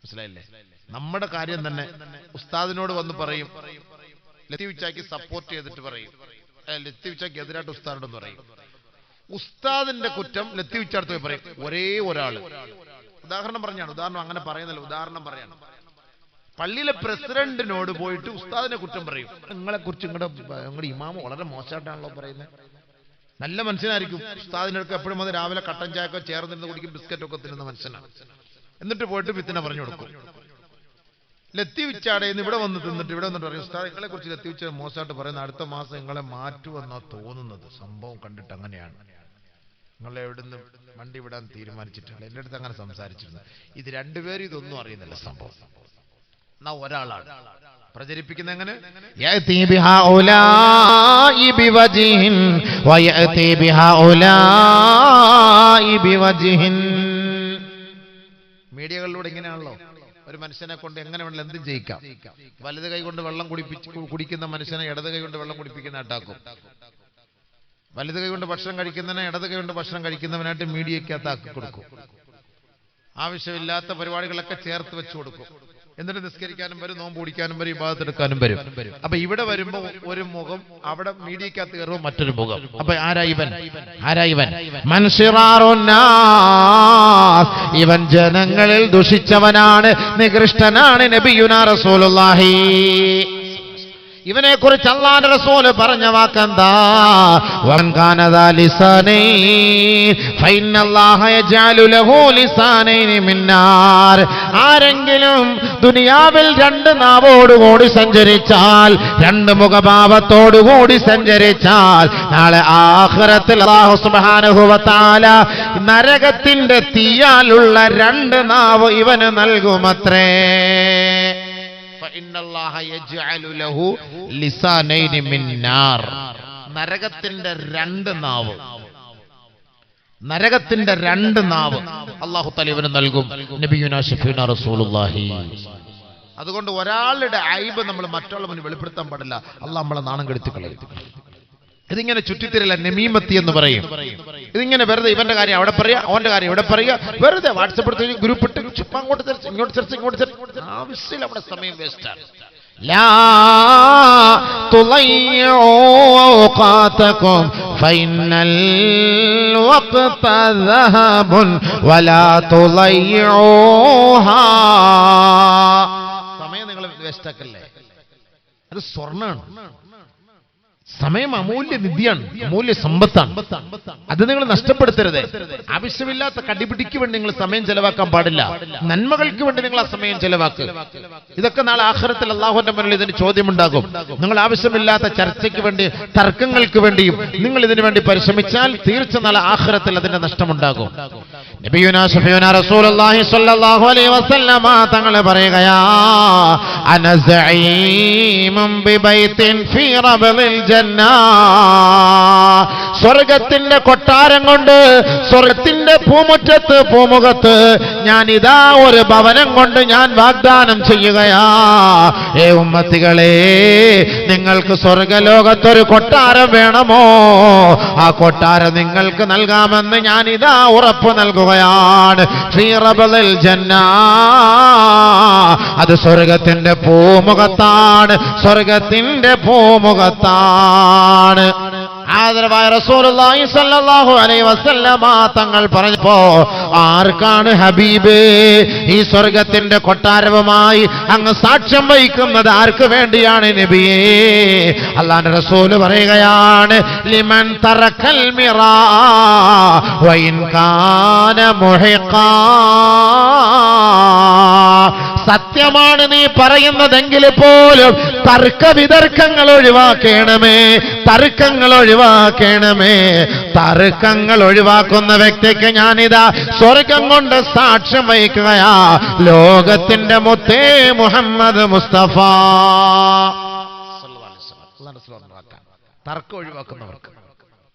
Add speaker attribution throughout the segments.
Speaker 1: മനസ്സിലായില്ലേ? നമ്മുടെ കാര്യം തന്നെ ഉസ്താദിനോട് വന്ന് പറയും, ലത്തീഫ് ചാക്കി സപ്പോർട്ട് ചെയ്തിട്ട് പറയും, ലത്തീഫ് ചാക്കി എതിരായിട്ട് ഉസ്താദിനോടൊന്ന് പറയും. ഉസ്താദിന്റെ കുറ്റം ലത്തീഫ് ചാടുത്ത് പോയി പറയും. ഒരേ ഒരാള്, ഉദാഹരണം പറഞ്ഞാണ്, ഉദാഹരണം അങ്ങനെ പറയുന്നില്ല, ഉദാഹരണം പറയാണ്. പള്ളിയിലെ പ്രസിഡന്റിനോട് പോയിട്ട് ഉസ്താദിനെ കുറ്റം പറയും. നിങ്ങളെ കുറിച്ച് നിങ്ങളുടെ ഇമാമ് വളരെ മോശമായിട്ടാണല്ലോ പറയുന്നത്. നല്ല മനുഷ്യനായിരിക്കും, ഉസ്താദിനൊക്കെ എപ്പോഴും അത് രാവിലെ കട്ടൻ ചായക്കോ ചേർന്നിരുന്ന് കുടിക്കും, ബിസ്ക്കറ്റൊക്കെ തിന്നുന്ന മനുഷ്യനാണ്. എന്നിട്ട് പോയിട്ട് പിത്തിനെ പറഞ്ഞു കൊടുക്കും. ലത്തീഫ് ചാടേന്ന് ഇവിടെ വന്ന് തിന്നിട്ട് ഇവിടെ വന്നിട്ട് പറയും, ഉസ്താദ് നിങ്ങളെ കുറിച്ച് ലത്തീഫ് ചാട മോശമായിട്ട് പറയുന്ന, അടുത്ത മാസം നിങ്ങളെ മാറ്റുമെന്നാ തോന്നുന്നത്, സംഭവം കണ്ടിട്ട് അങ്ങനെയാണ്, നിങ്ങളെ എവിടുന്ന് വണ്ടി വിടാൻ തീരുമാനിച്ചിട്ടാണ്. എൻ്റെ അടുത്ത് അങ്ങനെ സംസാരിച്ചിരുന്നത്. ഇത് രണ്ടുപേരും ഇതൊന്നും അറിയുന്നില്ല സംഭവം. എന്നാ ഒരാളാണ് പ്രചരിപ്പിക്കുന്ന എങ്ങനെ, മീഡിയകളിലൂടെ ഇങ്ങനെയാണല്ലോ ഒരു മനുഷ്യനെ കൊണ്ട് എങ്ങനെ വേണമെങ്കിലും എന്തും ചെയ്യിക്കാം. വലത് കൈ കൊണ്ട് വെള്ളം കുടിക്കുന്ന മനുഷ്യനെ ഇടത് കൈ കൊണ്ട് വെള്ളം കുടിപ്പിക്കുന്ന ആട്ടാക്കും. വലത് കൈ കൊണ്ട് ഭക്ഷണം കഴിക്കുന്നതിനെ ഇടത് കൈ കൊണ്ട് ഭക്ഷണം കഴിക്കുന്നവനായിട്ട് മീഡിയക്കകത്ത് ആക്കി കൊടുക്കും. ആവശ്യമില്ലാത്ത പരിപാടികളൊക്കെ ചേർത്ത് വെച്ചു കൊടുക്കും. എന്നിട്ട് നിസ്കരിക്കാനും വരും, നോമ്പ് പിടിക്കാനും വരും, ഇബാദത്തെടുക്കാനും വരും. അപ്പൊ ഇവിടെ വരുമ്പോ ഒരു മുഖം, അവിടെ മീഡിയക്കകത്ത് കയറുമ്പോൾ മറ്റൊരു മുഖം. അപ്പൊ ആരാ ഇവൻ? ഇവൻ ജനങ്ങളിൽ ദുഷിച്ചവനാണ്, നികൃഷ്ടനാണ്. നബിയുനാ റസൂലുള്ളാഹി ഇവനെ കുറിച്ച് അല്ലാഹുവിന്റെ റസൂൽ പറഞ്ഞ വാക്കെന്താ? വമൻ കാന ദാ ലിസാനൈൻ ഫഇന്നല്ലാഹ യജഅലു ലഹു ലിസാനൈൻ മിന്നാർ. ആരെങ്കിലും ദുനിയാവിൽ രണ്ട് നാവോടുകൂടി സഞ്ചരിച്ചാൽ, രണ്ട് മുഖഭാവത്തോടുകൂടി സഞ്ചരിച്ചാൽ, നാളെ ആഖിറത്തിൽ അല്ലാഹു സുബ്ഹാനഹു വ തആല നരകത്തിന്റെ തീയാലുള്ള രണ്ട് നാവ് ഇവന് നൽകുമത്രേ. നരകത്തിന്റെ രണ്ട് നാവ്, നരകത്തിന്റെ രണ്ട് നാവ് അല്ലാഹു തആല ഇവന് നൽകും. നബിയുനാ ശഫീഉനാ റസൂലുള്ളാഹി. അതുകൊണ്ട് ഒരാളുടെ ഐബ് നമ്മൾ മറ്റുള്ള മുന്നിൽ വെളിപ്പെടുത്താൻ പാടില്ല. അല്ലാഹു നമ്മളെ നാണം കെടുത്തി കളയും. ഇതിങ്ങനെ ചുറ്റിത്തിരില്ല, നമീമത്തി എന്ന് പറയും. ഇതിങ്ങനെ വെറുതെ ഇവന്റെ കാര്യം അവിടെ പറയാ, അവന്റെ കാര്യം ഇവിടെ പറയുക, വെറുതെ വാട്സപ്പ് എടുത്ത് ഗ്രൂപ്പ് ഇട്ട് ചുമ്മാ അങ്ങോട്ട് ചർച്ച, ഇങ്ങോട്ട് ചർച്ച, ഇങ്ങോട്ട് ചർച്ച. ആവശ്യമില്ല, നമ്മുടെ സമയം വേസ്റ്റാണ്. ലാ തുളയ്യൂ ഔഖാതകും ഫഇന്നൽ വഖ്ത ദഹബുൻ വലാ തുളയ്യൂഹാ. സമയം നിങ്ങൾ വേസ്റ്റാക്കല്ലേ, അത് സ്വർണ്ണാണ്. സമയം അമൂല്യ നിധിയാണ്, അമൂല്യ സമ്പത്താണ്. അത് നിങ്ങൾ നഷ്ടപ്പെടുത്തരുത്. ആവശ്യമില്ലാത്ത കടിപിടിക്ക് വേണ്ടി നിങ്ങൾ സമയം ചെലവാക്കാൻ പാടില്ല. നന്മകൾക്ക് വേണ്ടി നിങ്ങൾ ആ സമയം ചെലവാക്കുക. ഇതൊക്കെ നാളെ ആഖിറത്തിൽ അല്ലാഹുവിന്റെ മുന്നിൽ ഇതിന് ചോദ്യമുണ്ടാകും. നിങ്ങൾ ആവശ്യമില്ലാത്ത ചർച്ചയ്ക്ക് വേണ്ടി, തർക്കങ്ങൾക്ക് വേണ്ടിയും നിങ്ങൾ ഇതിനു വേണ്ടി പരിശ്രമിച്ചാൽ തീർച്ച നാളെ ആഖിറത്തിൽ അതിന്റെ നഷ്ടമുണ്ടാകും. നബിയുനാ ശഫീഉനാ റസൂലുള്ളാഹി സ്വല്ലല്ലാഹു അലൈഹി വസല്ലമ തങ്ങൾ പറയുകയാ, അന സഈമുൻ ബിബൈത്തിൻ ഫീ റബളിൽ ജന്ന. സ്വർഗത്തിന്റെ കൊട്ടാരം കൊണ്ട്, സ്വർഗത്തിന്റെ പൂമുഖത്ത് ഞാൻ ഇതാ ഒരു ഭവനം കൊണ്ട് ഞാൻ വാഗ്ദാനം ചെയ്യുകയാ. ഏ ഉമ്മത്തികളെ, നിങ്ങൾക്ക് സ്വർഗലോകത്തൊരു കൊട്ടാരം വേണമോ? ആ കൊട്ടാരം നിങ്ങൾക്ക് നൽകാമെന്ന് ഞാൻ ഇതാ ഉറപ്പ് നൽകുകയാണ്. ഫീ റബളിൽ ജന്ന. അത് സ്വർഗത്തിന്റെ പൂമുഖത്താണ്, സ്വർഗത്തിന്റെ പൂമുഖത്താണ്. ആദരവായ റസൂലുള്ളാഹി സ്വല്ലല്ലാഹു അലൈഹി വസല്ലമ തങ്ങൾ പറഞ്ഞപ്പോ, ആർക്കാണ് ഹബീബ് ഈ സ്വർഗത്തിന്റെ കൊട്ടാരവുമായി അങ്ങ് സാക്ഷ്യം വഹിക്കുന്നത്? ആർക്ക് വേണ്ടിയാണ് നബിയേ? അല്ലാഹുവിന്റെ റസൂൽ പറയുകയാണ്, ലിമൻ തറക്കൽ മിറാ വഇൻ കാന മുഹിഖാ. സത്യമാണ് നീ പറയുന്നതെങ്കിൽ പോലും തർക്ക വിതർക്കങ്ങൾ ഒഴിവാക്കണമേ, തർക്കങ്ങൾ ഒഴിവാക്കണമേ. തർക്കങ്ങൾ ഒഴിവാക്കുന്ന വ്യക്തിക്ക് ഞാനിതാ സ്വർഗം കൊണ്ട് സാക്ഷ്യം വഹിക്കുകയാ. ലോകത്തിന്റെ മുത്തേ മുഹമ്മദ് മുസ്തഫ. തർക്കം ഒഴിവാക്കുന്നവർക്ക്.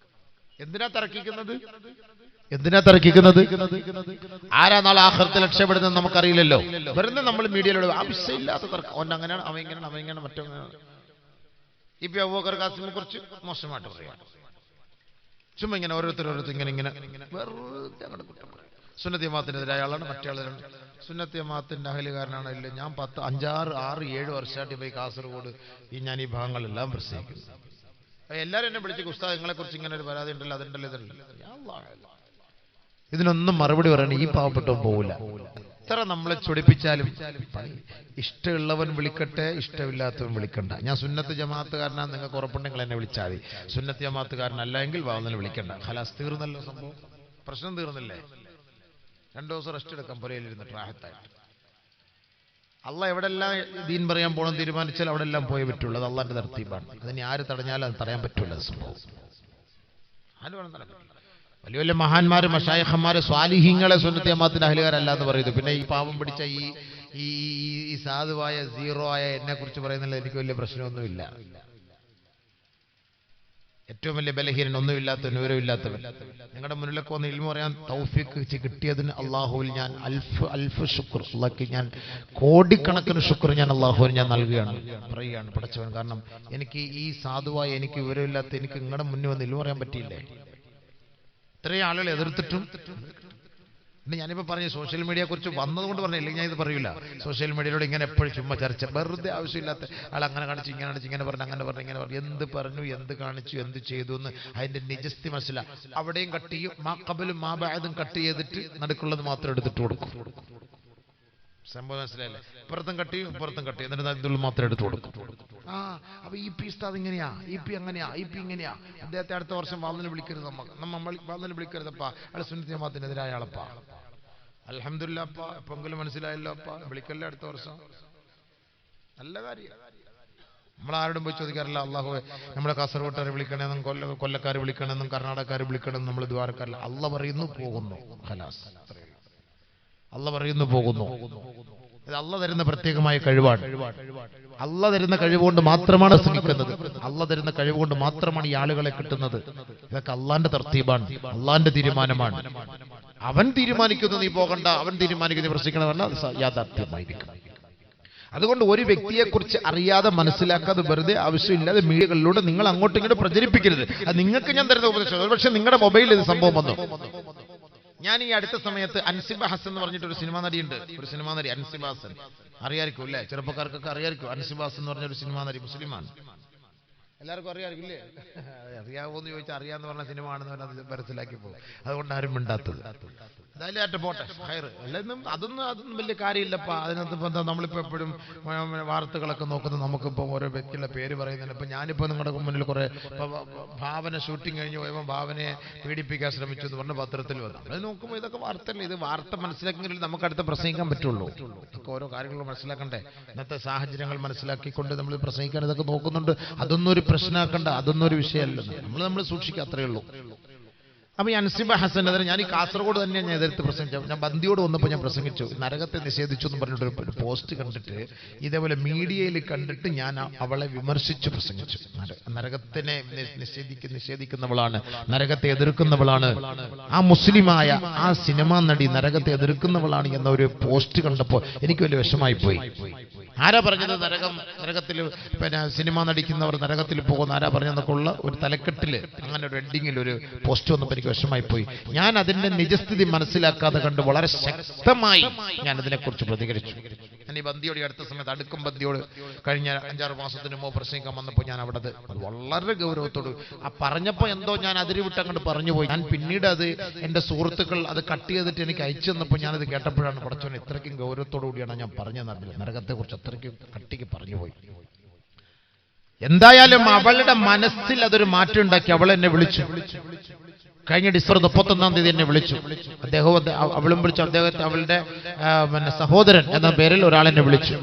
Speaker 1: എന്തിനാ തർക്കിക്കുന്നത്? എന്തിനാ തർക്കിക്കുന്നത്? ആരാ നാളെ ആഖിറത്തിൽ രക്ഷപ്പെടുന്നത് നമുക്കറിയില്ലല്ലോ. വെറുതെ നമ്മൾ മീഡിയയിലൂടെ ആവശ്യമില്ലാത്ത തർക്കം. അവൻ അങ്ങനെയാണ്, അവൻ ഇങ്ങനെയാണ്, അവൻ ഇങ്ങനെ, മറ്റൊന്നാണ്. ഇപ്പൊ അബൂബക്കർ ഖാസിമിനെ കുറിച്ച് മോശമായിട്ട് പറയാം. ചുമ്മാ ഇങ്ങനെ ഓരോരുത്തർ ഇങ്ങനെ വെറുതെ അങ്ങോട്ട് കുറ്റം പറയും. സുന്നത്ത് ജമാഅത്തിനെതിരായ ആളാണ്, മറ്റേ ആളാണ്. സുന്നത്ത് ജമാഅത്തിന്റെ അഹലുകാരനാണോ ഇല്ല, ഞാൻ 5-6-7 വർഷമായിട്ട് പോയി കാസർഗോഡ് ഞാൻ ഈ ഭാഗങ്ങളെല്ലാം പ്രസംഗിക്കുന്നു. എല്ലാവരും എന്നെ വിളിച്ച് ഉസ്താദ് നിങ്ങളെ കുറിച്ച് ഇങ്ങനെ ഒരു പരാതി ഉണ്ടല്ലോ, അതുണ്ടല്ലോ, ഇതുണ്ടല്ലോ. ഇതിനൊന്നും മറുപടി പറയണ ഈ പാവപ്പെട്ടവൻ പോവില്ല. എത്ര നമ്മളെ ചൊടിപ്പിച്ചാലും ഇഷ്ടമുള്ളവൻ വിളിക്കട്ടെ, ഇഷ്ടമില്ലാത്തവൻ വിളിക്കണ്ട. ഞാൻ സുന്നത്ത് ജമാഅത്തുകാരനാ, നിങ്ങൾക്ക് ഉറപ്പുണ്ടെങ്കിൽ എന്നെ വിളിച്ചാൽ മതി. സുന്നത്ത് ജമാഅത്തുകാരനല്ല എങ്കിൽ വാങ്ങുന്നതിന് വിളിക്കണ്ട. ഖലാസ്, തീർന്നല്ലോ സംഭവം, പ്രശ്നം തീർന്നില്ലേ? 2 ദിവസം റെസ്റ്റ് എടുക്കാം പുരയിലിരുന്നിട്ട് റാഹത്തായിട്ട്. അള്ളാഹ് എവിടെല്ലാം ദീൻ പറയാൻ പോകണം തീരുമാനിച്ചാൽ അവിടെ എല്ലാം പോയേ പറ്റുള്ളൂ. അത് അള്ളാന്റെ തർത്തീബാണ്. അതിന് ആര് തടഞ്ഞാലും അത് തടയാൻ പറ്റുള്ള സംഭവം. ആര് വേണം തടയാൻ പറ്റില്ല. വലിയ വലിയ മഹാന്മാര്, മശായിഖന്മാര്, സ്വാലിഹീങ്ങളെ സുന്നത്ത് ജമാഅത്തിന്റെ അഹലുകാരല്ല എന്ന് പറയുന്നു. പിന്നെ ഈ പാവം പിടിച്ച ഈ സാധുവായ സീറോ ആയ എന്നെ കുറിച്ച് പറയുന്നില്ല. എനിക്ക് വലിയ പ്രശ്നമൊന്നുമില്ല. ഏറ്റവും വലിയ ബലഹീനൻ, ഒന്നുമില്ലാത്തവൻ, വിവരമില്ലാത്തവൻ. നിങ്ങളുടെ മുന്നിലൊക്കെ വന്ന് ഇൽമു പറയാൻ തൗഫീഖ് കിട്ടിയതിന് അള്ളാഹുവിൽ ഞാൻ അൽഫ് ശുക്ർ, അള്ളാഹ്ക്ക് ഞാൻ കോടിക്കണക്കിന് ശുക്ർ ഞാൻ അള്ളാഹുവിന് ഞാൻ നൽകുകയാണ്, പറയുകയാണ് പടച്ചവൻ. കാരണം എനിക്ക് ഈ സാധുവായ, എനിക്ക് വിവരമില്ലാത്ത എനിക്ക് നിങ്ങളുടെ മുന്നിൽ വന്ന് ഇൽമു പറയാൻ പറ്റിയില്ലേ? ഇത്രയും ആളുകൾ എതിർത്തിട്ടും. പിന്നെ ഞാനിപ്പോൾ പറഞ്ഞു സോഷ്യൽ മീഡിയയെ കുറിച്ച് വന്നതുകൊണ്ട് പറഞ്ഞില്ല, ഞാൻ ഇത് പറയൂല. സോഷ്യൽ മീഡിയയിലൂടെ ഇങ്ങനെ എപ്പോഴും ചുമ്മാ ചർച്ച, വെറുതെ ആവശ്യമില്ലാത്ത ആൾ അങ്ങനെ കാണിച്ചു, ഇങ്ങനെ കാണിച്ചു, ഇങ്ങനെ പറഞ്ഞു, അങ്ങനെ പറഞ്ഞു, ഇങ്ങനെ പറഞ്ഞു, എന്ത് പറഞ്ഞു, എന്ത് കാണിച്ചു, എന്ത് ചെയ്തു എന്ന് അതിന്റെ നിജസ്ഥി മനസ്സിലാ. അവിടെയും കട്ട് ചെയ്യും, മാ ഖബലും മാ ബഅദും കട്ട് ചെയ്തിട്ട് നടുക്കുള്ളത് മാത്രം എടുത്തിട്ട് കൊടുക്കും. സംഭവം മനസ്സിലായില്ലേ? ഇപ്പുറത്തും കട്ട് ചെയ്യും, ഇപ്പുറത്തും കട്ട് ചെയ്യും, എന്നിട്ട് ഇതിൽ മാത്രം എടുത്തു കൊടുക്കും. അപ്പൊ ഈ പി ഉസ്താദ് ഇങ്ങനെയാ, ഈ പി അങ്ങനെയാ, ഈ പി ഇങ്ങനെയാ, അദ്ദേഹത്തെ അടുത്ത വർഷം വാളിന് വിളിക്കരുത്, നമ്മൾ വാളിന് വിളിക്കരുതപ്പാ, അയാൾ സുന്നത്ത് ജമാഅത്തിനെതിരായ ആളപ്പാ. അൽഹംദുലില്ലാ അപ്പാ, എപ്പെങ്കിലും മനസ്സിലായല്ലോ അപ്പാ, വിളിക്കല്ലേ അടുത്ത വർഷം. നല്ല കാര്യം. നമ്മളാരോടും പോയി ചോദിക്കാറില്ല അള്ളാഹുവെ നമ്മളെ കാസർഗോട്ടുകാരെ വിളിക്കണമെന്നും കൊല്ലക്കാർ വിളിക്കണമെന്നും കർണാടകക്കാർ വിളിക്കണമെന്നും നമ്മൾ ദ്വാരക്കാരില്ല. അള്ള പറയുന്നു, പോകുന്നു, ഖലാസ്. അള്ള പറയുന്നു, പോകുന്നു. ഇത് അള്ള തരുന്ന പ്രത്യേകമായ കഴിവാണ്. അള്ള തരുന്ന കഴിവുകൊണ്ട് മാത്രമാണ് ശ്രമിക്കുന്നത്. അള്ള തരുന്ന കഴിവുകൊണ്ട് മാത്രമാണ് ഈ ആളുകളെ കിട്ടുന്നത്. ഇതൊക്കെ അള്ളാന്റെ തർത്തീബാണ്, അള്ളാന്റെ തീരുമാനമാണ്. അവൻ തീരുമാനിക്കുന്നു നീ പോകണ്ട, അവൻ തീരുമാനിക്കുന്നു പ്രശ്നിക്കണം പറഞ്ഞാൽ യാഥാർത്ഥ്യമായിരിക്കും. അതുകൊണ്ട് ഒരു വ്യക്തിയെക്കുറിച്ച് അറിയാതെ, മനസ്സിലാക്കാതെ, വെറുതെ ആവശ്യമില്ലാതെ മീഡിയകളിലൂടെ നിങ്ങൾ അങ്ങോട്ടും ഇങ്ങോട്ട് പ്രചരിപ്പിക്കരുത്. അത് നിങ്ങൾക്ക് ഞാൻ തരുന്ന ഉപദേശം. പക്ഷെ നിങ്ങളുടെ മൊബൈലിൽ ഇത് സംഭവം വന്നു. ഞാൻ ഈ അടുത്ത സമയത്ത് അൻസിബ ഹസൻ എന്ന് പറഞ്ഞിട്ട് ഒരു സിനിമാ നടിയുണ്ട്, ഒരു സിനിമാ നടി അൻസിബ ഹസൻ. അറിയായിരിക്കും അല്ലേ? ചെറുപ്പക്കാർക്കൊക്കെ അറിയായിരിക്കും. അൻസിബ ഹസൻ എന്ന് പറഞ്ഞൊരു സിനിമാ നടി, മുസ്ലിമാണ്. എല്ലാവർക്കും അറിയാമായിരിക്കും ഇല്ലേ? അറിയാവോന്ന് ചോദിച്ചാൽ അറിയാന്ന് പറഞ്ഞ സിനിമ ആണെന്ന് പറഞ്ഞാൽ മനസ്സിലാക്കി പോകും. അതുകൊണ്ട് ആരും മിണ്ടാത്തത്. എന്തായാലും പോട്ടെ, ഹൈർ. അതൊന്നും വലിയ കാര്യമില്ലപ്പാ. അതിനകത്ത് ഇപ്പം എന്താ, നമ്മളിപ്പോൾ എപ്പോഴും വാർത്തകളൊക്കെ നോക്കുന്നത്, നമുക്കിപ്പോൾ ഓരോ വ്യക്തിയുടെ പേര് പറയുന്നുണ്ട്. ഇപ്പം ഞാനിപ്പോൾ നിങ്ങളുടെ മുന്നിൽ കുറേ ഭാവന ഷൂട്ടിങ് കഴിഞ്ഞ് പോയപ്പോൾ ഭാവനയെ പീഡിപ്പിക്കാൻ ശ്രമിച്ചു എന്ന് പറഞ്ഞ് പത്രത്തിൽ വന്നു. അത് നോക്കുമ്പോൾ ഇതൊക്കെ വാർത്തയല്ലേ? ഇത് വാർത്ത മനസ്സിലാക്കിയെങ്കിൽ നമുക്ക് അടുത്ത് പ്രസംഗിക്കാൻ പറ്റുള്ളൂ. ഇതൊക്കെ ഓരോ കാര്യങ്ങൾ മനസ്സിലാക്കണ്ടേ? ഇന്നത്തെ സാഹചര്യങ്ങൾ മനസ്സിലാക്കിക്കൊണ്ട് നമ്മൾ പ്രസംഗിക്കാൻ ഇതൊക്കെ നോക്കുന്നുണ്ട്. അതൊന്നും ഒരു പ്രശ്നമാക്കണ്ട, അതൊന്നും ഒരു വിഷയമല്ല. നമ്മൾ സൂക്ഷിക്കുക, അത്രയേ ഉള്ളൂ. അപ്പൊ ഈ അൻസിബ ഹസനെതിരെ ഞാൻ ഈ കാസർഗോഡ് തന്നെ ഞാൻ എതിർത്ത് പ്രസംഗിച്ചു. ഞാൻ ബന്ദിയോട് വന്നപ്പോൾ ഞാൻ പ്രസംഗിച്ചു, നരകത്തെ നിഷേധിച്ചു എന്ന് പറഞ്ഞിട്ടൊരു പോസ്റ്റ് കണ്ടിട്ട്, ഇതേപോലെ മീഡിയയിൽ കണ്ടിട്ട് ഞാൻ അവളെ വിമർശിച്ചു പ്രസംഗിച്ചു. നരകത്തിനെ നിഷേധിക്കുന്നവളാണ്, നരകത്തെ എതിർക്കുന്നവളാണ്, ആ മുസ്ലിമായ ആ സിനിമാ നടി നരകത്തെ എതിർക്കുന്നവളാണ് എന്ന ഒരു പോസ്റ്റ് കണ്ടപ്പോൾ എനിക്ക് വലിയ വിഷമായി പോയി. ആരാ പറഞ്ഞത് നരകത്തിൽ പിന്നെ സിനിമ നടിക്കുന്നവർ നരകത്തിൽ പോകുന്ന ആരാ പറഞ്ഞതെന്നൊക്കെ ഉള്ള ഒരു തലക്കെട്ടില്, അങ്ങനെ ഒരു എഡിങ്ങിൽ ഒരു പോസ്റ്റ് വന്നപ്പോൾ എനിക്ക് വിഷമായി പോയി. ഞാൻ അതിന്റെ നിജസ്ഥിതി മനസ്സിലാക്കാതെ കണ്ട് വളരെ ശക്തമായി ഞാൻ അതിനെക്കുറിച്ച് പ്രതികരിച്ചു. ഞാൻ ഈ ബന്ദിയോട് അടുത്ത സമയത്ത്, അടുക്കും ബന്ദിയോട് കഴിഞ്ഞ 5-6 മാസത്തിന് മുമ്പ് പ്രസംഗിക്കാൻ വന്നപ്പോൾ ഞാൻ അവിടെ വളരെ ഗൗരവത്തോട് പറഞ്ഞപ്പോൾ എന്തോ ഞാൻ അതിരുവിട്ട് അങ്ങോട്ട് പറഞ്ഞുപോയി. ഞാൻ പിന്നീട് അത് എന്റെ സുഹൃത്തുക്കൾ അത് കട്ട് ചെയ്തിട്ട് എനിക്ക് അയച്ചു തന്നപ്പോൾ ഞാനത് കേട്ടപ്പോഴാണ് പടച്ചോൻ ഇത്രയ്ക്കും ഗൗരവത്തോടു കൂടിയാണ് ഞാൻ പറഞ്ഞത്. നരകത്തെ കുറിച്ച് അത്രയ്ക്ക് കട്ടിക്ക് പറഞ്ഞുപോയി. എന്തായാലും അവളുടെ മനസ്സിൽ അതൊരു മാറ്റം ഉണ്ടാക്കി. അവൾ എന്നെ വിളിച്ചു. കഴിഞ്ഞ ഡിസംബർ 31-ാം തീയതി എന്നെ വിളിച്ചു. അവളും വിളിച്ചു. അദ്ദേഹത്തെ അവളുടെ സഹോദരൻ എന്ന പേരിൽ ഒരാളെന്നെ വിളിച്ചു.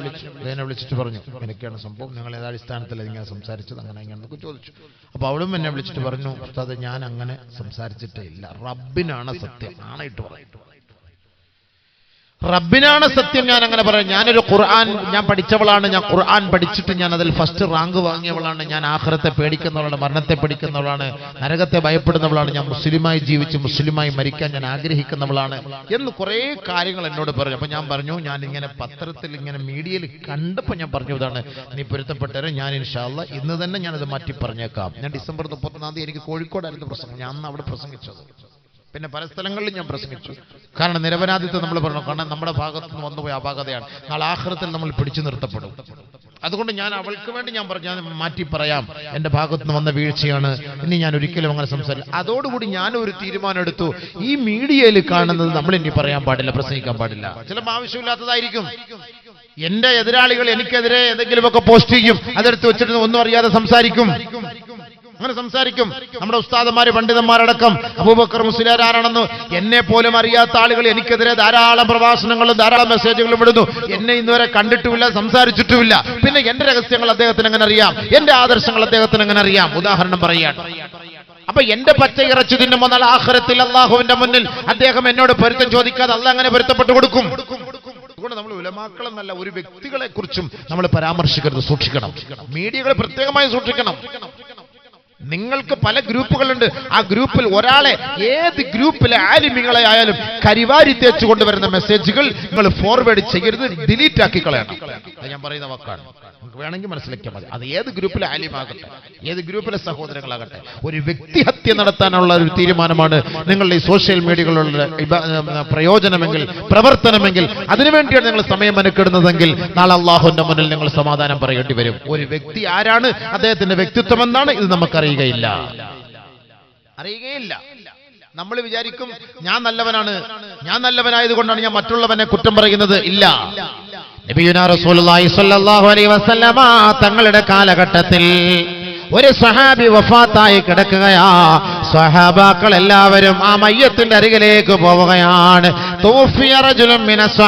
Speaker 1: എന്നെ വിളിച്ചിട്ട് പറഞ്ഞു, എനിക്കാണ് സംഭവം, നിങ്ങൾ ഏതടിസ്ഥാനത്തിൽ ഇങ്ങനെ സംസാരിച്ചത്, അങ്ങനെ ഇങ്ങനെ ചോദിച്ചു. അപ്പൊ അവളും എന്നെ വിളിച്ചിട്ട് പറഞ്ഞു, ഉസ്താദ് ഞാൻ അങ്ങനെ സംസാരിച്ചിട്ടേ ഇല്ല, റബ്ബിനാണ് സത്യം, ആണായിട്ട് പറയും, റബ്ബിനാണ് സത്യം, ഞാൻ അങ്ങനെ പറയാം. ഞാനൊരു ഖുർആൻ ഞാൻ പഠിച്ചവളാണ്, ഞാൻ ഖുർആൻ പഠിച്ചിട്ട് ഞാൻ അതിൽ ഫസ്റ്റ് റാങ്ക് വാങ്ങിയവളാണ്, ഞാൻ ആഖിറത്തെ പേടിക്കുന്നവളാണ്, മരണത്തെ പേടിക്കുന്നവളാണ്, നരകത്തെ ഭയപ്പെടുന്നവളാണ്, ഞാൻ മുസ്ലിമായി ജീവിച്ച് മുസ്ലിമായി മരിക്കാൻ ഞാൻ ആഗ്രഹിക്കുന്നവളാണ് എന്ന് കുറേ കാര്യങ്ങൾ എന്നോട് പറഞ്ഞു. അപ്പൊ ഞാൻ പറഞ്ഞു, ഞാൻ ഇങ്ങനെ പത്രത്തിൽ ഇങ്ങനെ മീഡിയയിൽ കണ്ടപ്പോൾ ഞാൻ പറഞ്ഞു, ഇതാണ് നീ പൊരുത്തപ്പെട്ടവരെ, ഞാൻ ഇൻഷാ അല്ലാഹ് ഇന്ന് തന്നെ ഞാനത് മാറ്റി പറഞ്ഞേക്കാം. ഞാൻ ഡിസംബർ 31-ാം തീയതി എനിക്ക് കോഴിക്കോടായിരുന്നു പ്രസംഗം, ഞാൻ അന്ന് അവിടെ പ്രസംഗിച്ചത്. പിന്നെ പല സ്ഥലങ്ങളിലും ഞാൻ പ്രസംഗിച്ചു. കാരണം നിരപരാധിത്വം നമ്മൾ പറഞ്ഞു, കാരണം നമ്മുടെ ഭാഗത്ത് നിന്ന് വന്നുപോയ അപാകതയാണ്. നാളെ ആഖിറത്തിൽ നമ്മൾ പിടിച്ചു നിർത്തപ്പെടും. അതുകൊണ്ട് ഞാൻ അവൾക്ക് വേണ്ടി ഞാൻ മാറ്റി പറയാം, എന്റെ ഭാഗത്ത് നിന്ന് വന്ന വീഴ്ചയാണ്, ഇനി ഞാൻ ഒരിക്കലും അങ്ങനെ സംസാരിക്കും. അതോടുകൂടി ഞാൻ ഒരു തീരുമാനം എടുത്തു, ഈ മീഡിയയിൽ കാണുന്നത് നമ്മൾ ഇനി പറയാൻ പാടില്ല, പ്രസംഗിക്കാൻ പാടില്ല. ചിലപ്പോൾ ആവശ്യമില്ലാത്തതായിരിക്കും. എന്റെ എതിരാളികൾ എനിക്കെതിരെ എന്തെങ്കിലുമൊക്കെ പോസ്റ്റ് ചെയ്യും, അതെടുത്ത് വെച്ചിട്ട് ഒന്നും അറിയാതെ സംസാരിക്കും. അങ്ങനെ സംസാരിക്കും. നമ്മുടെ ഉസ്താദന്മാര് പണ്ഡിതന്മാരടക്കം അബൂബക്കർ മുസ്ലിയാർ ആരാണെന്ന് എന്നെ പോലും അറിയാത്ത ആളുകൾ എനിക്കെതിരെ ധാരാളം പ്രഭാഷണങ്ങളും ധാരാളം മെസ്സേജുകളും ഇടുന്നു. എന്നെ ഇന്നുവരെ കണ്ടിട്ടുമില്ല, സംസാരിച്ചിട്ടുമില്ല. പിന്നെ എന്റെ രഹസ്യങ്ങൾ അദ്ദേഹത്തിന് എങ്ങനെ അറിയാം? എന്റെ ആദർശങ്ങൾ അദ്ദേഹത്തിന് എങ്ങനെ അറിയാം? ഉദാഹരണം പറയാൻ. അപ്പൊ എന്റെ പച്ച ഇറച്ചു തിന്നുമ്പോൾ നാളെ ആഖിറത്തിൽ അള്ളാഹുവിന്റെ മുന്നിൽ അദ്ദേഹം എന്നോട് പൊരുത്തം ചോദിക്കാതെ അള്ളാഹ് അങ്ങനെ പൊരുത്തപ്പെട്ടു കൊടുക്കും. അതുകൊണ്ട് നമ്മൾ ഉലമാക്കളെന്നല്ല, ഒരു വ്യക്തികളെ കുറിച്ചും നമ്മൾ പരാമർശിക്കരുത്, സൂക്ഷിക്കണം. മീഡിയകൾ പ്രത്യേകമായി സൂക്ഷിക്കണം. നിങ്ങൾക്ക് പല ഗ്രൂപ്പുകളുണ്ട്. ആ ഗ്രൂപ്പിൽ ഒരാളെ, ഏത് ഗ്രൂപ്പിലെ ആലിമികളെ ആയാലും കരിവാരി തേച്ചു കൊണ്ടുവരുന്ന മെസ്സേജുകൾ നിങ്ങൾ ഫോർവേഡ് ചെയ്യരുത്, ഡിലീറ്റ് ആക്കി കളയണം. ഞാൻ പറയുന്ന വാക്കാണ്, നിങ്ങൾക്ക് വേണമെങ്കിൽ മനസ്സിലാക്കിയാൽ മതി. അത് ഏത് ഗ്രൂപ്പിലെ ആലിമാകട്ടെ, ഏത് ഗ്രൂപ്പിലെ സഹോദരങ്ങളാകട്ടെ, ഒരു വ്യക്തിഹത്യ നടത്താനുള്ള ഒരു തീരുമാനമാണ് നിങ്ങളുടെ ഈ സോഷ്യൽ മീഡിയകളുടെ പ്രയോജനമെങ്കിൽ, പ്രവർത്തനമെങ്കിൽ, അതിനുവേണ്ടിയാണ് നിങ്ങൾ സമയം മെനക്കെടുന്നതെങ്കിൽ നാളെ അള്ളാഹുവിന്റെ മുന്നിൽ നിങ്ങൾ സമാധാനം പറയേണ്ടി വരും. ഒരു വ്യക്തി ആരാണ്, അദ്ദേഹത്തിന്റെ വ്യക്തിത്വം എന്താണ്, ഇത് നമുക്കറിയാം. അറിയുകയില്ല. നമ്മൾ വിചാരിക്കും ഞാൻ നല്ലവനാണ്, ഞാൻ നല്ലവനായതുകൊണ്ടാണ് ഞാൻ മറ്റുള്ളവനെ കുറ്റം പറയുന്നത്. ഇല്ല. നബിയുനാ റസൂലുള്ളാഹി സ്വല്ലല്ലാഹു അലൈഹി വസല്ലമ തങ്ങളുടെ കാലഘട്ടത്തിൽ ഒരു സഹാബി വഫാത്തായി കിടക്കുകയാ. സ്വഹാബാക്കൾ എല്ലാവരും ആ മയ്യത്തിന്റെ അരികിലേക്ക് പോവുകയാണ്. തൗഫിയ റജുലുൻ മിനസ്